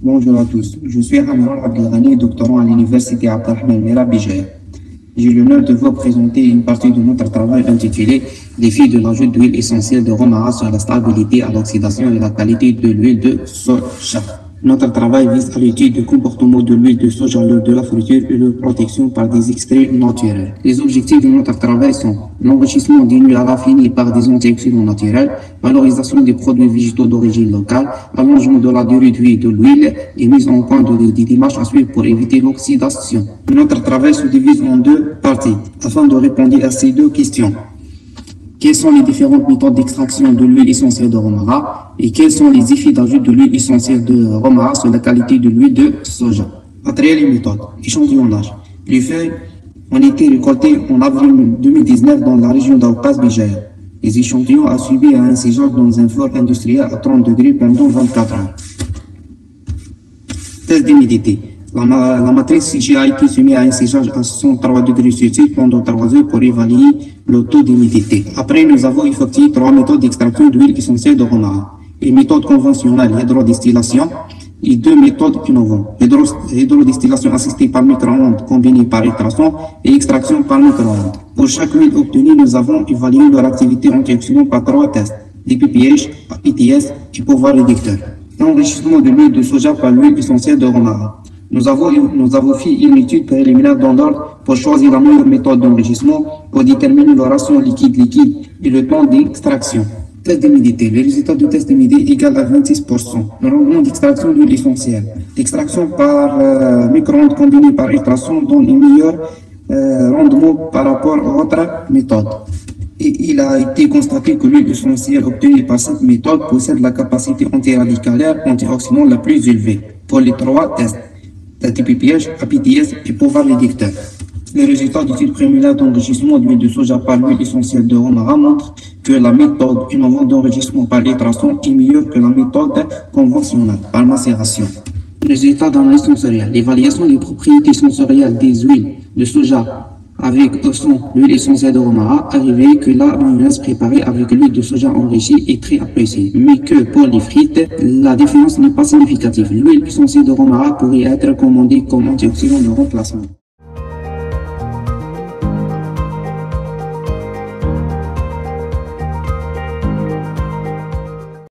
Bonjour à tous, je suis Hamran Abdelghani, doctorant à l'Université Abdelrahman Meira Béjaïa. J'ai l'honneur de vous présenter une partie de notre travail intitulé Défi de l'ajout d'huile essentielle de Romara sur la stabilité à l'oxydation et la qualité de l'huile de soja. Notre travail vise à l'étude du comportement de l'huile de soja lors de la friture et leur protection par des extraits naturels. Les objectifs de notre travail sont l'enrichissement des huiles raffinées par des antioxydants naturels, valorisation des produits végétaux d'origine locale, allongement de la durée de vie de l'huile et mise en point des démarches à suivre pour éviter l'oxydation. Notre travail se divise en deux parties afin de répondre à ces deux questions. Quelles sont les différentes méthodes d'extraction de l'huile essentielle de Romara et quels sont les effets d'ajout de l'huile essentielle de Romara sur la qualité de l'huile de soja? Matériel et méthode. Échantillonnage. Les feuilles ont été récoltées en avril 2019 dans la région d'Aoukaz Béjaïa. Les échantillons ont subi un séjour dans un four industriel à 30 degrés pendant 24 heures. Test d'humidité. La matrice CG a été soumise à un séchage à 103 degrés Celsius pendant 3 heures pour évaluer le taux d'humidité. Après, nous avons effectué 3 méthodes d'extraction d'huile essentielle de Romara. Une méthode conventionnelle, hydrodistillation, et 2 méthodes innovantes. Hydrodistillation assistée par micro-ondes combinée par ultrasons et extraction par micro-ondes. Pour chaque huile obtenue, nous avons évalué leur activité antioxydante par 3 tests, DPPH, APTS et pouvoir réducteur. L'enrichissement de l'huile de soja par l'huile essentielle de Romara. Nous avons fait une étude préliminaire dans l'ordre pour choisir la meilleure méthode d'enrichissement pour déterminer le ratio liquide-liquide et le temps d'extraction. Test d'humidité. Le résultat du test d'humidité est égal à 26%. Le rendement d'extraction d'huile essentielle. L'extraction par micro-ondes combinée par ultrasons donne un meilleur rendement par rapport à autres méthodes. Et il a été constaté que l'huile essentielle obtenue par cette méthode possède la capacité antiradicalaire antioxydant la plus élevée pour les 3 tests. DPPH, APTS et pouvoir réducteur. Les résultats d'études préliminaires d'enrichissement d'huile de soja par l'huile essentielle de Romara montrent que la méthode innovante d'enrichissement par ultrasons est meilleure que la méthode conventionnelle par macération. Résultats d'analyse sensorielle. L'évaluation des propriétés sensorielles des huiles de soja avec ou sans l'huile essentielle de Romara a révélé que la mayonnaise préparée avec l'huile de soja enrichie est très appréciée, mais que pour les frites, la différence n'est pas significative. L'huile essentielle de Romara pourrait être commandée comme antioxydant de remplacement.